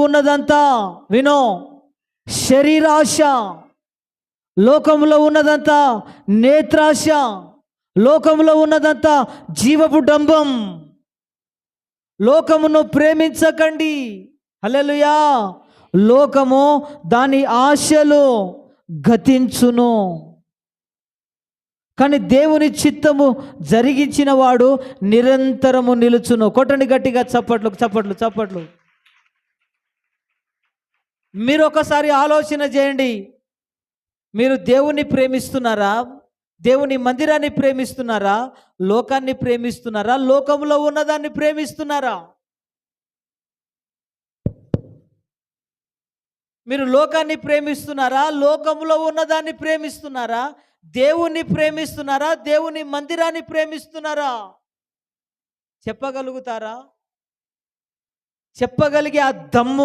ఉన్నదంతా వినో శరీరాశ, లోకములో ఉన్నదంతా నేత్రాశ, లోకములో ఉన్నదంతా జీవపు డంబం. లోకమును ప్రేమించకండి. హల్లెలూయా. లోకము దాని ఆశలు గతించును, కానీ దేవుని చిత్తము జరిగించిన వాడు నిరంతరము నిలుచును. కొట్టండి గట్టిగా చప్పట్లు చప్పట్లు చప్పట్లు. మీరు ఒకసారి ఆలోచన చేయండి. మీరు దేవుణ్ణి ప్రేమిస్తున్నారా? దేవుని మందిరాన్ని ప్రేమిస్తున్నారా? లోకాన్ని ప్రేమిస్తున్నారా? లోకంలో ఉన్నదాన్ని ప్రేమిస్తున్నారా? మీరు లోకాన్ని ప్రేమిస్తున్నారా? లోకంలో ఉన్నదాన్ని ప్రేమిస్తున్నారా? దేవుణ్ణి ప్రేమిస్తున్నారా? దేవుని మందిరాన్ని ప్రేమిస్తున్నారా? చెప్పగలుగుతారా? చెప్పగలిగే ఆ దమ్ము